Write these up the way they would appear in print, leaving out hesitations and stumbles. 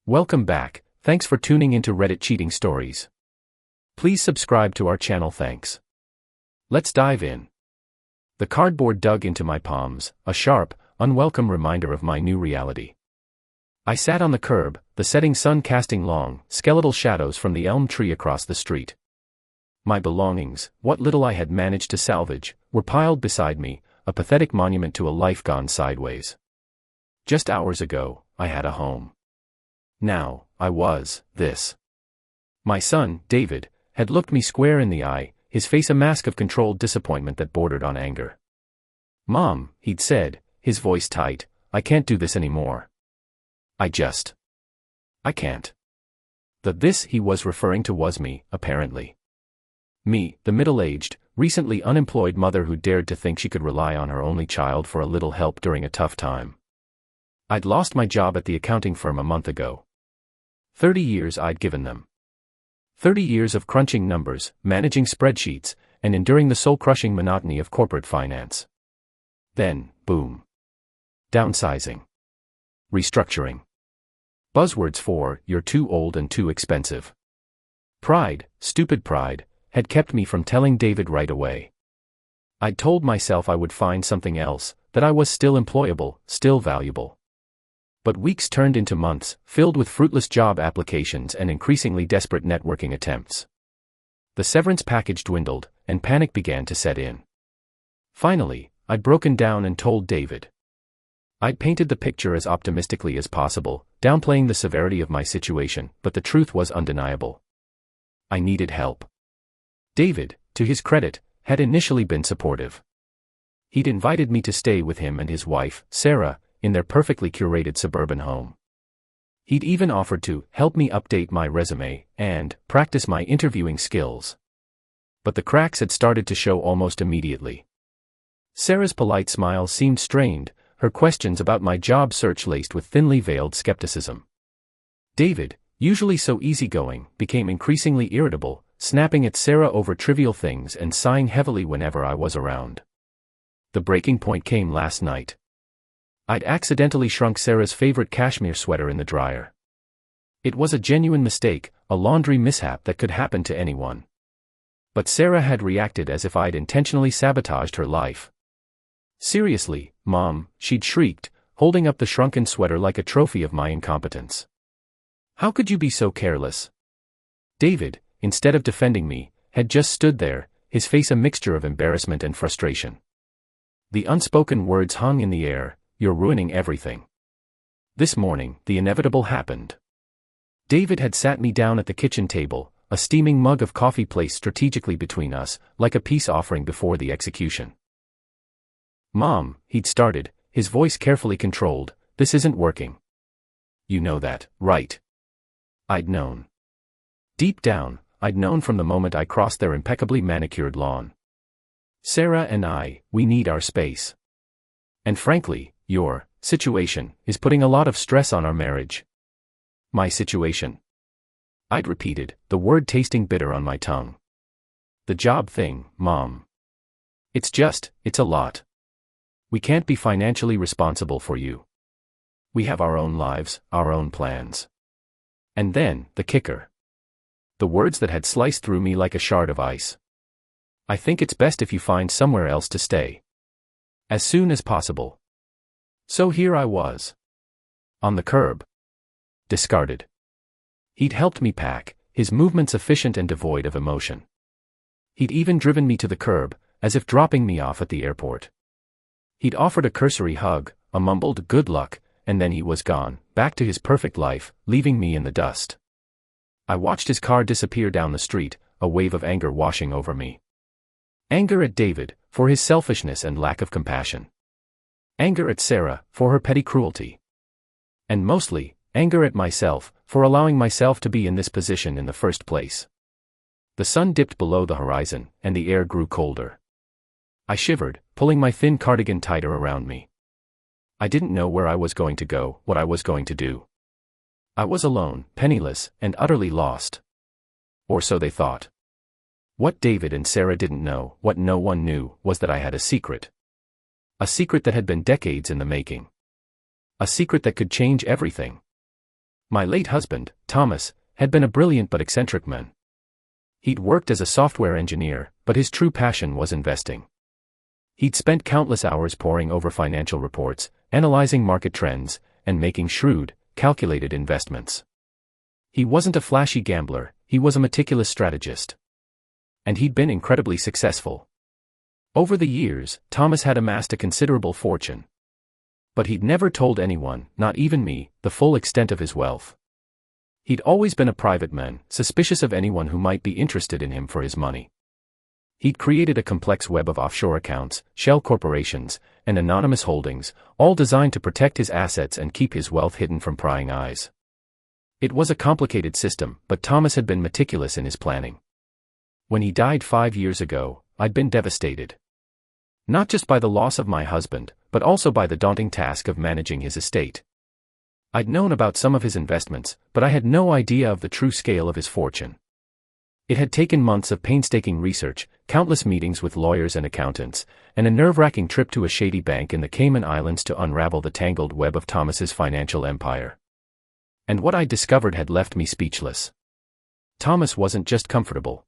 Welcome back, thanks for tuning into Reddit Cheating Stories. Please subscribe to our channel, thanks. Let's dive in. The cardboard dug into my palms, a sharp, unwelcome reminder of my new reality. I sat on the curb, the setting sun casting long, skeletal shadows from the elm tree across the street. My belongings, what little I had managed to salvage, were piled beside me, a pathetic monument to a life gone sideways. Just hours ago, I had a home. Now, I was this. My son, David, had looked me square in the eye, his face a mask of controlled disappointment that bordered on anger. "Mom," he'd said, his voice tight, "I can't do this anymore. I can't." The "this" he was referring to was me, apparently. Me, the middle-aged, recently unemployed mother who dared to think she could rely on her only child for a little help during a tough time. I'd lost my job at the accounting firm a month ago. 30 years I'd given them. 30 years of crunching numbers, managing spreadsheets, and enduring the soul-crushing monotony of corporate finance. Then, boom. Downsizing. Restructuring. Buzzwords for, "You're too old and too expensive." Pride, stupid pride, had kept me from telling David right away. I'd told myself I would find something else, that I was still employable, still valuable. But weeks turned into months, filled with fruitless job applications and increasingly desperate networking attempts. The severance package dwindled, and panic began to set in. Finally, I'd broken down and told David. I'd painted the picture as optimistically as possible, downplaying the severity of my situation, but the truth was undeniable. I needed help. David, to his credit, had initially been supportive. He'd invited me to stay with him and his wife, Sarah, in their perfectly curated suburban home. He'd even offered to help me update my resume and practice my interviewing skills. But the cracks had started to show almost immediately. Sarah's polite smile seemed strained, her questions about my job search laced with thinly veiled skepticism. David, usually so easygoing, became increasingly irritable, snapping at Sarah over trivial things and sighing heavily whenever I was around. The breaking point came last night. I'd accidentally shrunk Sarah's favorite cashmere sweater in the dryer. It was a genuine mistake, a laundry mishap that could happen to anyone. But Sarah had reacted as if I'd intentionally sabotaged her life. "Seriously, Mom," she'd shrieked, holding up the shrunken sweater like a trophy of my incompetence. "How could you be so careless?" David, instead of defending me, had just stood there, his face a mixture of embarrassment and frustration. The unspoken words hung in the air, "You're ruining everything." This morning, the inevitable happened. David had sat me down at the kitchen table, a steaming mug of coffee placed strategically between us, like a peace offering before the execution. "Mom," he'd started, his voice carefully controlled, "this isn't working. You know that, right?" I'd known. Deep down, I'd known from the moment I crossed their impeccably manicured lawn. "Sarah and I, we need our space. And frankly, your situation is putting a lot of stress on our marriage." "My situation?" I'd repeated, the word tasting bitter on my tongue. "The job thing, Mom. It's a lot. We can't be financially responsible for you. We have our own lives, our own plans." And then, the kicker. The words that had sliced through me like a shard of ice. "I think it's best if you find somewhere else to stay. As soon as possible." So here I was. On the curb. Discarded. He'd helped me pack, his movements efficient and devoid of emotion. He'd even driven me to the curb, as if dropping me off at the airport. He'd offered a cursory hug, a mumbled "good luck," and then he was gone, back to his perfect life, leaving me in the dust. I watched his car disappear down the street, a wave of anger washing over me. Anger at David, for his selfishness and lack of compassion. Anger at Sarah, for her petty cruelty. And mostly, anger at myself, for allowing myself to be in this position in the first place. The sun dipped below the horizon, and the air grew colder. I shivered, pulling my thin cardigan tighter around me. I didn't know where I was going to go, what I was going to do. I was alone, penniless, and utterly lost. Or so they thought. What David and Sarah didn't know, what no one knew, was that I had a secret. A secret that had been decades in the making. A secret that could change everything. My late husband, Thomas, had been a brilliant but eccentric man. He'd worked as a software engineer, but his true passion was investing. He'd spent countless hours poring over financial reports, analyzing market trends, and making shrewd, calculated investments. He wasn't a flashy gambler, he was a meticulous strategist. And he'd been incredibly successful. Over the years, Thomas had amassed a considerable fortune. But he'd never told anyone, not even me, the full extent of his wealth. He'd always been a private man, suspicious of anyone who might be interested in him for his money. He'd created a complex web of offshore accounts, shell corporations, and anonymous holdings, all designed to protect his assets and keep his wealth hidden from prying eyes. It was a complicated system, but Thomas had been meticulous in his planning. When he died 5 years ago, I'd been devastated. Not just by the loss of my husband, but also by the daunting task of managing his estate. I'd known about some of his investments, but I had no idea of the true scale of his fortune. It had taken months of painstaking research, countless meetings with lawyers and accountants, and a nerve-wracking trip to a shady bank in the Cayman Islands to unravel the tangled web of Thomas's financial empire. And what I'd discovered had left me speechless. Thomas wasn't just comfortable.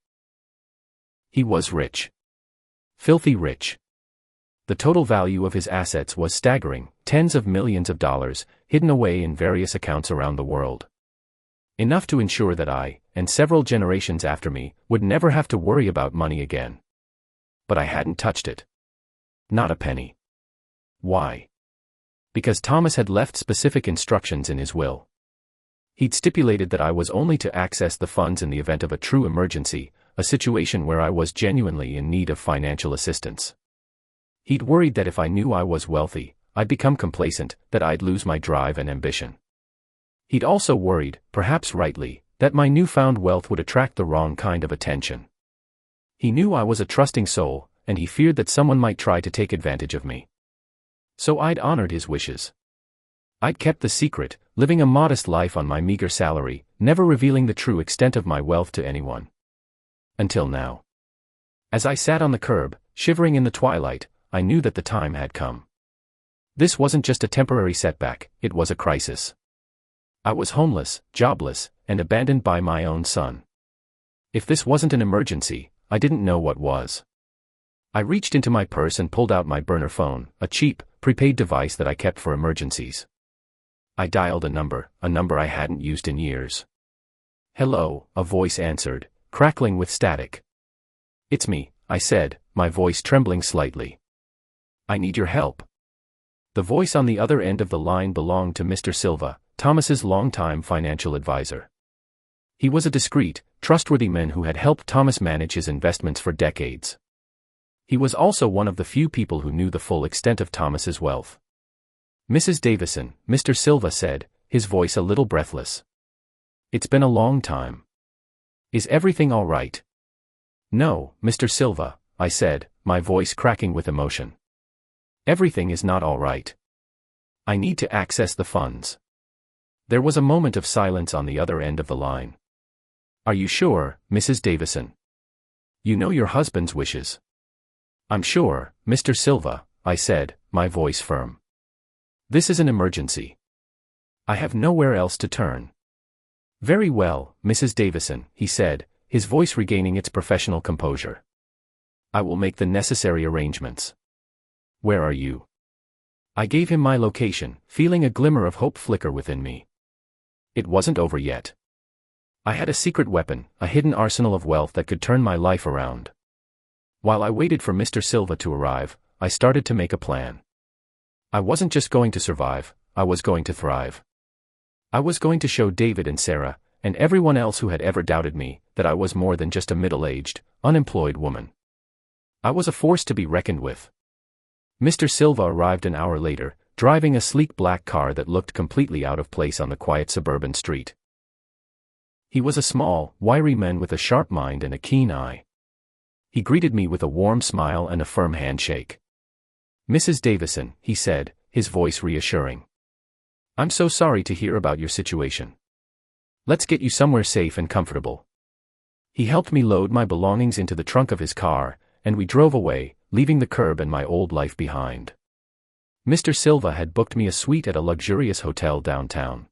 He was rich. Filthy rich. The total value of his assets was staggering, tens of millions of dollars, hidden away in various accounts around the world. Enough to ensure that I, and several generations after me, would never have to worry about money again. But I hadn't touched it. Not a penny. Why? Because Thomas had left specific instructions in his will. He'd stipulated that I was only to access the funds in the event of a true emergency, a situation where I was genuinely in need of financial assistance. He'd worried that if I knew I was wealthy, I'd become complacent, that I'd lose my drive and ambition. He'd also worried, perhaps rightly, that my newfound wealth would attract the wrong kind of attention. He knew I was a trusting soul, and he feared that someone might try to take advantage of me. So I'd honored his wishes. I'd kept the secret, living a modest life on my meager salary, never revealing the true extent of my wealth to anyone. Until now. As I sat on the curb, shivering in the twilight, I knew that the time had come. This wasn't just a temporary setback, it was a crisis. I was homeless, jobless, and abandoned by my own son. If this wasn't an emergency, I didn't know what was. I reached into my purse and pulled out my burner phone, a cheap, prepaid device that I kept for emergencies. I dialed a number I hadn't used in years. "Hello," a voice answered, crackling with static. "It's me," I said, my voice trembling slightly. "I need your help." The voice on the other end of the line belonged to Mr. Silva, Thomas's longtime financial advisor. He was a discreet, trustworthy man who had helped Thomas manage his investments for decades. He was also one of the few people who knew the full extent of Thomas's wealth. "Mrs. Davison," Mr. Silva said, his voice a little breathless. "It's been a long time. Is everything all right?" "No, Mr. Silva," I said, my voice cracking with emotion. "Everything is not all right. I need to access the funds." There was a moment of silence on the other end of the line. "Are you sure, Mrs. Davison? You know your husband's wishes." "I'm sure, Mr. Silva," I said, my voice firm. "This is an emergency. I have nowhere else to turn." "Very well, Mrs. Davison," he said, his voice regaining its professional composure. "I will make the necessary arrangements. Where are you?" I gave him my location, feeling a glimmer of hope flicker within me. It wasn't over yet. I had a secret weapon, a hidden arsenal of wealth that could turn my life around. While I waited for Mr. Silva to arrive, I started to make a plan. I wasn't just going to survive, I was going to thrive. I was going to show David and Sarah, and everyone else who had ever doubted me, that I was more than just a middle-aged, unemployed woman. I was a force to be reckoned with. Mr. Silva arrived an hour later, driving a sleek black car that looked completely out of place on the quiet suburban street. He was a small, wiry man with a sharp mind and a keen eye. He greeted me with a warm smile and a firm handshake. "Mrs. Davison," he said, his voice reassuring. "I'm so sorry to hear about your situation. Let's get you somewhere safe and comfortable." He helped me load my belongings into the trunk of his car, and we drove away, leaving the curb and my old life behind. Mr. Silva had booked me a suite at a luxurious hotel downtown.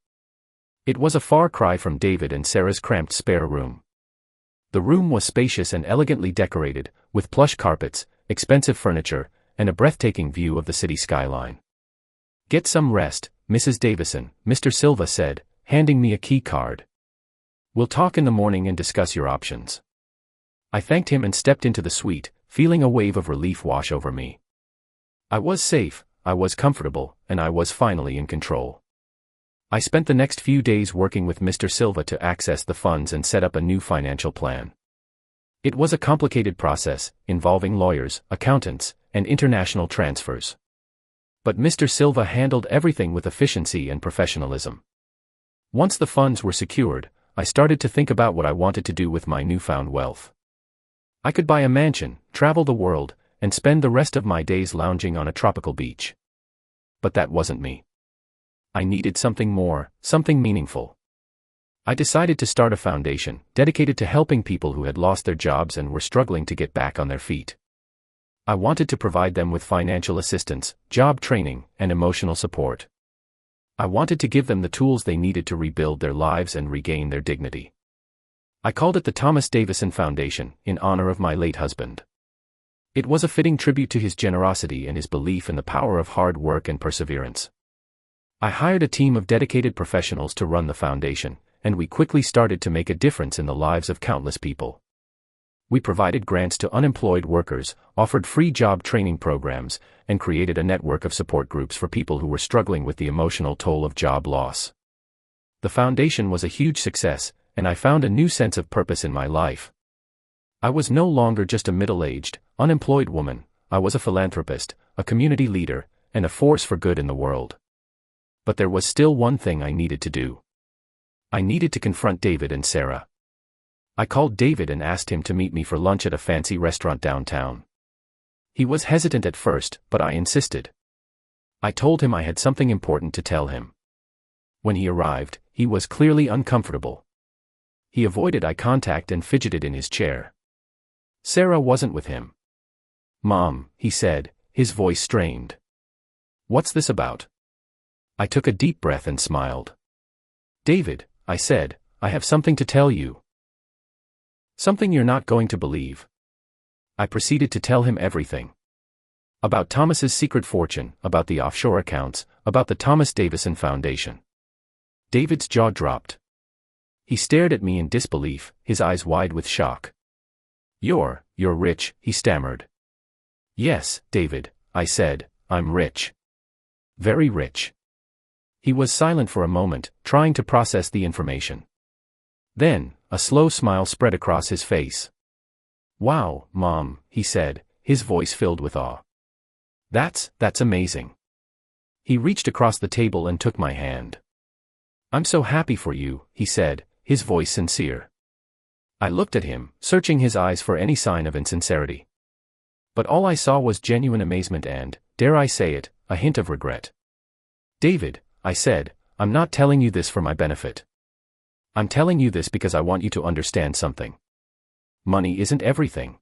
It was a far cry from David and Sarah's cramped spare room. The room was spacious and elegantly decorated, with plush carpets, expensive furniture, and a breathtaking view of the city skyline. "Get some rest, Mrs. Davison," Mr. Silva said, handing me a key card. "We'll talk in the morning and discuss your options." I thanked him and stepped into the suite, feeling a wave of relief wash over me. I was safe, I was comfortable, and I was finally in control. I spent the next few days working with Mr. Silva to access the funds and set up a new financial plan. It was a complicated process, involving lawyers, accountants, and international transfers. But Mr. Silva handled everything with efficiency and professionalism. Once the funds were secured, I started to think about what I wanted to do with my newfound wealth. I could buy a mansion, travel the world, and spend the rest of my days lounging on a tropical beach. But that wasn't me. I needed something more, something meaningful. I decided to start a foundation, dedicated to helping people who had lost their jobs and were struggling to get back on their feet. I wanted to provide them with financial assistance, job training, and emotional support. I wanted to give them the tools they needed to rebuild their lives and regain their dignity. I called it the Thomas Davison Foundation, in honor of my late husband. It was a fitting tribute to his generosity and his belief in the power of hard work and perseverance. I hired a team of dedicated professionals to run the foundation, and we quickly started to make a difference in the lives of countless people. We provided grants to unemployed workers, offered free job training programs, and created a network of support groups for people who were struggling with the emotional toll of job loss. The foundation was a huge success, and I found a new sense of purpose in my life. I was no longer just a middle-aged, unemployed woman. I was a philanthropist, a community leader, and a force for good in the world. But there was still one thing I needed to do. I needed to confront David and Sarah. I called David and asked him to meet me for lunch at a fancy restaurant downtown. He was hesitant at first, but I insisted. I told him I had something important to tell him. When he arrived, he was clearly uncomfortable. He avoided eye contact and fidgeted in his chair. Sarah wasn't with him. "Mom," he said, his voice strained. "What's this about?" I took a deep breath and smiled. "David," I said, "I have something to tell you. Something you're not going to believe." I proceeded to tell him everything. About Thomas's secret fortune, about the offshore accounts, about the Thomas Davison Foundation. David's jaw dropped. He stared at me in disbelief, his eyes wide with shock. You're rich," he stammered. "Yes, David," I said, "I'm rich. Very rich." He was silent for a moment, trying to process the information. Then, a slow smile spread across his face. "Wow, Mom," he said, his voice filled with awe. That's amazing." He reached across the table and took my hand. "I'm so happy for you," he said, his voice sincere. I looked at him, searching his eyes for any sign of insincerity. But all I saw was genuine amazement and, dare I say it, a hint of regret. "David," I said, "I'm not telling you this for my benefit. I'm telling you this because I want you to understand something. Money isn't everything.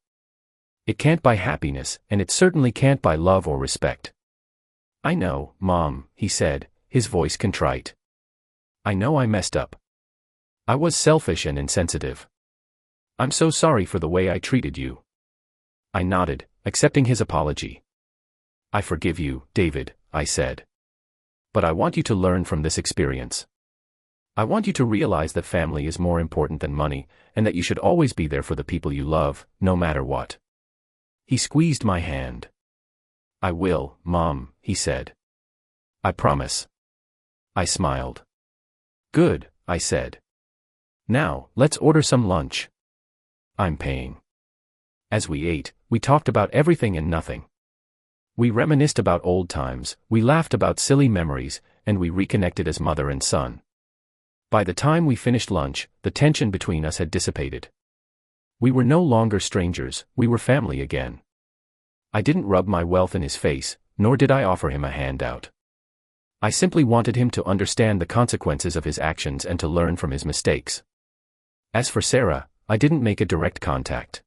It can't buy happiness, and it certainly can't buy love or respect." "I know, Mom," he said, his voice contrite. "I know I messed up. I was selfish and insensitive. I'm so sorry for the way I treated you." I nodded, accepting his apology. "I forgive you, David," I said. "But I want you to learn from this experience. I want you to realize that family is more important than money, and that you should always be there for the people you love, no matter what." He squeezed my hand. "I will, Mom," he said. "I promise." I smiled. "Good," I said. "Now, let's order some lunch. I'm paying." As we ate, we talked about everything and nothing. We reminisced about old times, we laughed about silly memories, and we reconnected as mother and son. By the time we finished lunch, the tension between us had dissipated. We were no longer strangers, we were family again. I didn't rub my wealth in his face, nor did I offer him a handout. I simply wanted him to understand the consequences of his actions and to learn from his mistakes. As for Sarah, I didn't make a direct contact.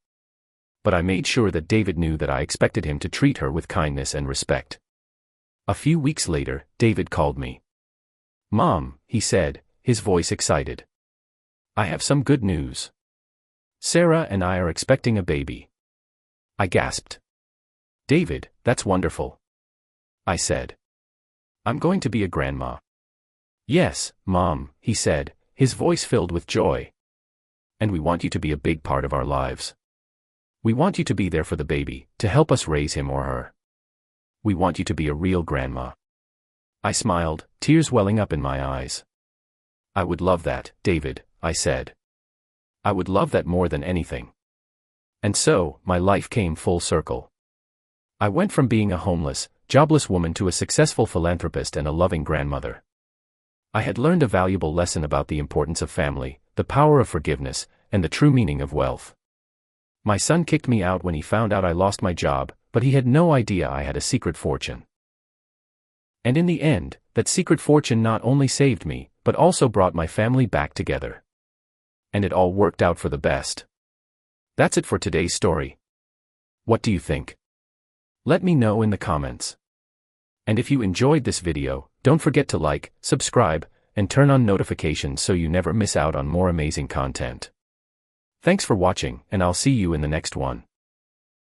But I made sure that David knew that I expected him to treat her with kindness and respect. A few weeks later, David called me. "Mom," he said, his voice excited. I have some good news. Sarah and I are expecting a baby. I gasped. David, that's wonderful. I said. I'm going to be a grandma. Yes, Mom, he said, his voice filled with joy. And we want you to be a big part of our lives. We want you to be there for the baby, to help us raise him or her. We want you to be a real grandma. I smiled, tears welling up in my eyes. I would love that, David, I said. I would love that more than anything. And so, my life came full circle. I went from being a homeless, jobless woman to a successful philanthropist and a loving grandmother. I had learned a valuable lesson about the importance of family, the power of forgiveness, and the true meaning of wealth. My son kicked me out when he found out I lost my job, but he had no idea I had a secret fortune. And in the end, that secret fortune not only saved me, but also brought my family back together. And it all worked out for the best. That's it for today's story. What do you think? Let me know in the comments. And if you enjoyed this video, don't forget to like, subscribe, and turn on notifications so you never miss out on more amazing content. Thanks for watching, and I'll see you in the next one.